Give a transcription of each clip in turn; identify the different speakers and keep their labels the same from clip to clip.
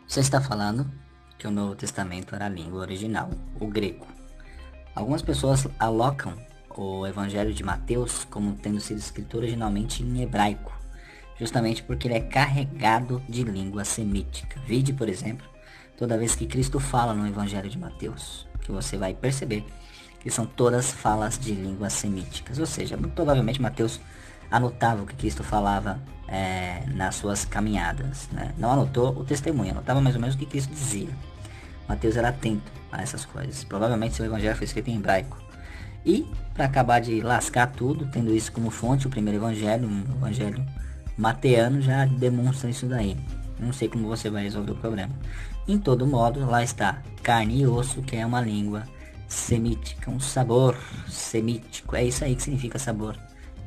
Speaker 1: Você está falando que o Novo Testamento era a língua original, o grego. Algumas pessoas alocam o Evangelho de Mateus como tendo sido escrito originalmente em hebraico, justamente porque ele é carregado de língua semítica. Vide, por exemplo, toda vez que Cristo fala no Evangelho de Mateus, que você vai perceber que são todas falas de línguas semíticas, ou seja, muito provavelmente Mateus anotava o que Cristo falava nas suas caminhadas, né? Não anotou o testemunho, anotava mais ou menos o que Cristo dizia. Mateus era atento a essas coisas. Provavelmente seu evangelho foi escrito em hebraico. E, para acabar de lascar tudo, tendo isso como fonte, o primeiro evangelho, um evangelho mateano, já demonstra isso daí. Não sei como você vai resolver o problema. Em todo modo, lá está carne e osso, que é uma língua semítica, um sabor semítico. É isso aí que significa sabor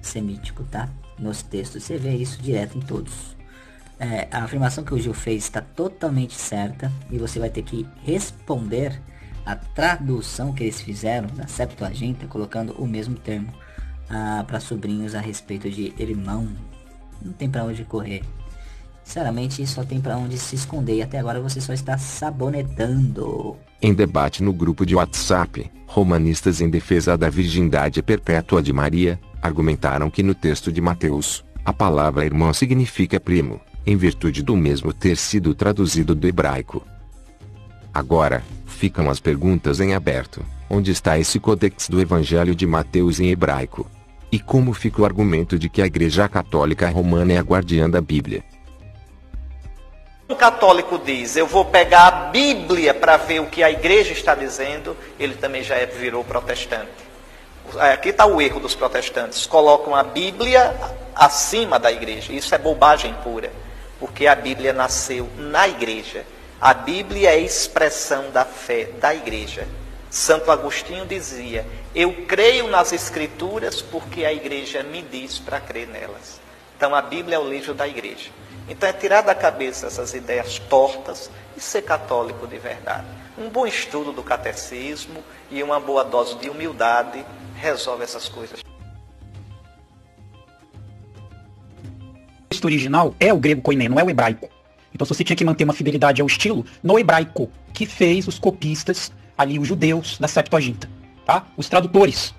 Speaker 1: semítico, tá? Nos textos você vê isso direto em todos. A afirmação que o Gil fez está totalmente certa e você vai ter que responder a tradução que eles fizeram da Septuaginta, colocando o mesmo termo para sobrinhos a respeito de irmão. Não tem para onde correr. Sinceramente, só tem para onde se esconder e até agora você só está sabonetando.
Speaker 2: Em debate no grupo de WhatsApp, romanistas em defesa da virgindade perpétua de Maria argumentaram que no texto de Mateus, a palavra irmão significa primo, em virtude do mesmo ter sido traduzido do hebraico. Agora, ficam as perguntas em aberto. Onde está esse codex do Evangelho de Mateus em hebraico? E como fica o argumento de que a Igreja Católica Romana é a guardiã da Bíblia?
Speaker 3: Um católico diz, eu vou pegar a Bíblia para ver o que a igreja está dizendo, ele também já virou protestante. Aqui está o erro dos protestantes, colocam a Bíblia acima da igreja. Isso é bobagem pura, porque a Bíblia nasceu na igreja. A Bíblia é a expressão da fé da igreja. Santo Agostinho dizia, eu creio nas escrituras porque a igreja me diz para crer nelas. Então a Bíblia é o livro da igreja. Então é tirar da cabeça essas ideias tortas e ser católico de verdade. Um bom estudo do catecismo e uma boa dose de humildade resolve essas coisas.
Speaker 4: O texto original é o grego koiné, não é o hebraico. Então se você tinha que manter uma fidelidade ao estilo, no hebraico, que fez os copistas, ali os judeus da Septuaginta, tá? Os tradutores.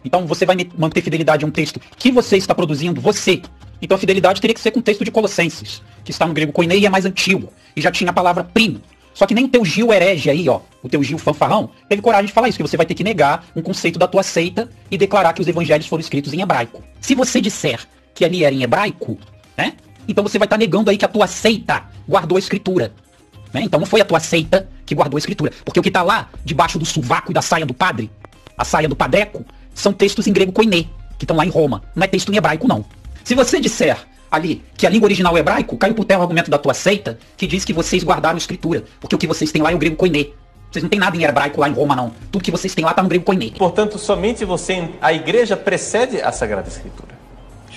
Speaker 4: Então você vai manter fidelidade a um texto que você está produzindo, você. Então a fidelidade teria que ser com o texto de Colossenses, que está no grego koiné e é mais antigo, e já tinha a palavra primo. Só que nem o teu Gil herege aí, ó, o teu Gil fanfarrão, teve coragem de falar isso, que você vai ter que negar um conceito da tua seita e declarar que os evangelhos foram escritos em hebraico. Se você disser que ali era em hebraico, né, então você vai estar negando aí que a tua seita guardou a escritura. Né? Então não foi a tua seita que guardou a escritura, porque o que está lá, debaixo do sovaco e da saia do padre, a saia do padreco, são textos em grego koiné, que estão lá em Roma, não é texto em hebraico não. Se você disser ali que a língua original é hebraico, caiu por terra o argumento da tua seita, que diz que vocês guardaram escritura, porque o que vocês têm lá é o grego koiné. Vocês não tem nada em hebraico lá em Roma, não. Tudo que vocês têm lá está no grego koiné.
Speaker 5: Portanto, somente a igreja precede a Sagrada Escritura.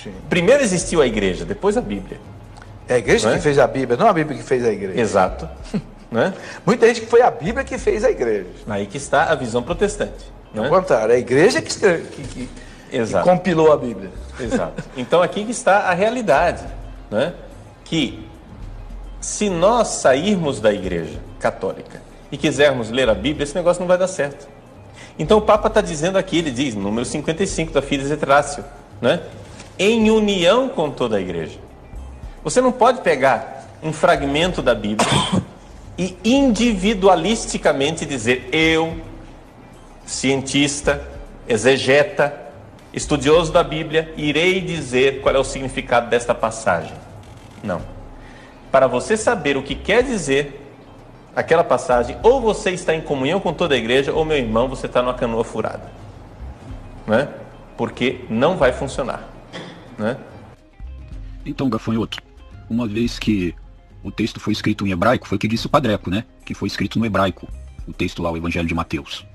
Speaker 5: Sim. Primeiro existiu a igreja, depois a Bíblia.
Speaker 6: É a igreja que fez a Bíblia, não a Bíblia que fez a igreja.
Speaker 5: Exato. Né?
Speaker 6: Muita gente que foi a Bíblia que fez a igreja.
Speaker 5: Aí que está a visão protestante.
Speaker 6: Ao contrário, é a igreja que compilou a Bíblia.
Speaker 5: Exato. Então aqui que está a realidade, né? Que se nós sairmos da igreja católica e quisermos ler a Bíblia, esse negócio não vai dar certo. Então o Papa está dizendo aqui, ele diz, número 55 da Fides et Ratio, né? Em união com toda a igreja. Você não pode pegar um fragmento da Bíblia e individualisticamente dizer, eu, cientista, exegeta, estudioso da Bíblia, irei dizer qual é o significado desta passagem. Não. Para você saber o que quer dizer aquela passagem, ou você está em comunhão com toda a igreja, ou, meu irmão, você está numa canoa furada. Né? Porque não vai funcionar. Né?
Speaker 4: Então, gafanhoto, uma vez que o texto foi escrito em hebraico, foi o que disse o Padreco, né? Que foi escrito no hebraico, o texto lá, o Evangelho de Mateus.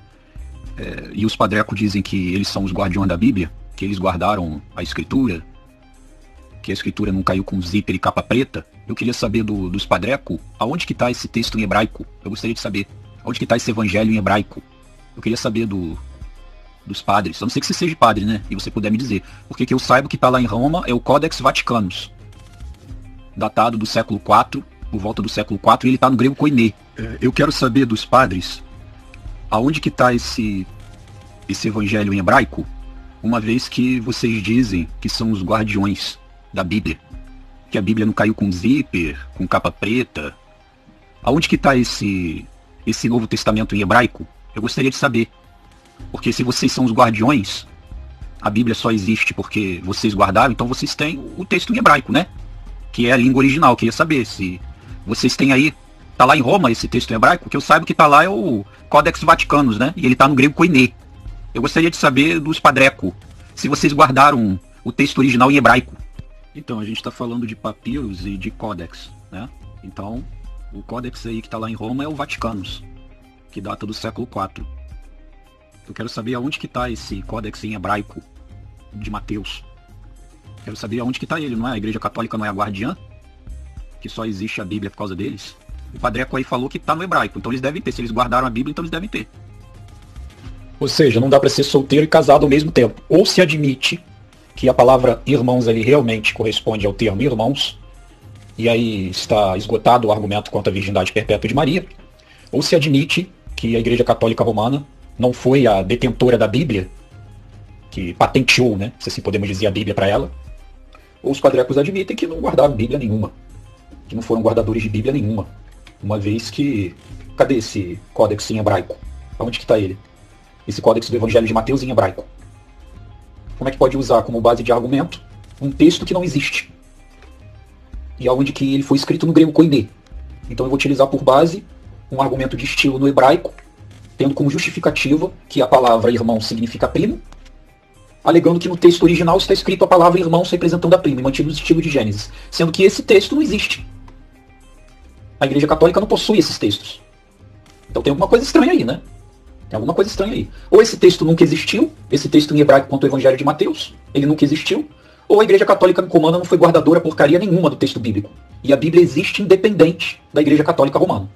Speaker 4: E os padrecos dizem que eles são os guardiões da Bíblia, que eles guardaram a escritura, que a escritura não caiu com zíper e capa preta. Eu queria saber dos padrecos, aonde que está esse texto em hebraico? Eu gostaria de saber, aonde que está esse evangelho em hebraico? Eu queria saber dos padres, a não ser que você seja padre, né? E você puder me dizer. Porque que eu saiba que está lá em Roma é o Codex Vaticanus, datado do século IV por volta do século IV, e ele está no grego koiné. Eu quero saber dos padres, aonde que está esse evangelho em hebraico, uma vez que vocês dizem que são os guardiões da Bíblia, que a Bíblia não caiu com zíper, com capa preta. Aonde que está esse Novo Testamento em hebraico? Eu gostaria de saber. Porque se vocês são os guardiões, a Bíblia só existe porque vocês guardaram, então vocês têm o texto em hebraico, né? Que é a língua original. Eu queria saber se vocês têm aí, tá lá em Roma esse texto em hebraico, que eu saiba que tá lá é o Codex Vaticanus, né? E ele tá no grego koiné. Eu gostaria de saber dos padreco, se vocês guardaram o texto original em hebraico. Então, a gente está falando de papiros e de códex, né? Então, o códex aí que está lá em Roma é o Vaticanus, que data do século IV. Eu quero saber aonde que está esse códex em hebraico de Mateus. Quero saber aonde que está ele, não é? A Igreja Católica não é a guardiã? Que só existe a Bíblia por causa deles? O padreco aí falou que está no hebraico, então eles devem ter. Se eles guardaram a Bíblia, então eles devem ter. Ou seja, não dá para ser solteiro e casado ao mesmo tempo. Ou se admite que a palavra irmãos ali realmente corresponde ao termo irmãos, e aí está esgotado o argumento quanto à virgindade perpétua de Maria, ou se admite que a Igreja Católica Romana não foi a detentora da Bíblia, que patenteou, né, se assim podemos dizer, a Bíblia para ela, ou os padrecos admitem que não guardaram Bíblia nenhuma, que não foram guardadores de Bíblia nenhuma, uma vez que... Cadê esse códex em hebraico? Onde que está ele? Esse códex do Evangelho de Mateus em hebraico. Como é que pode usar como base de argumento um texto que não existe? E aonde que ele foi escrito no grego koiné. Então eu vou utilizar por base um argumento de estilo no hebraico, tendo como justificativa que a palavra irmão significa primo, alegando que no texto original está escrito a palavra irmãos representando a prima, e mantido no estilo de Gênesis, sendo que esse texto não existe. A Igreja Católica não possui esses textos. Então tem alguma coisa estranha aí, né? Tem alguma coisa estranha aí. Ou esse texto nunca existiu, esse texto em hebraico quanto o Evangelho de Mateus, ele nunca existiu, ou a Igreja Católica Romana não foi guardadora porcaria nenhuma do texto bíblico. E a Bíblia existe independente da Igreja Católica Romana.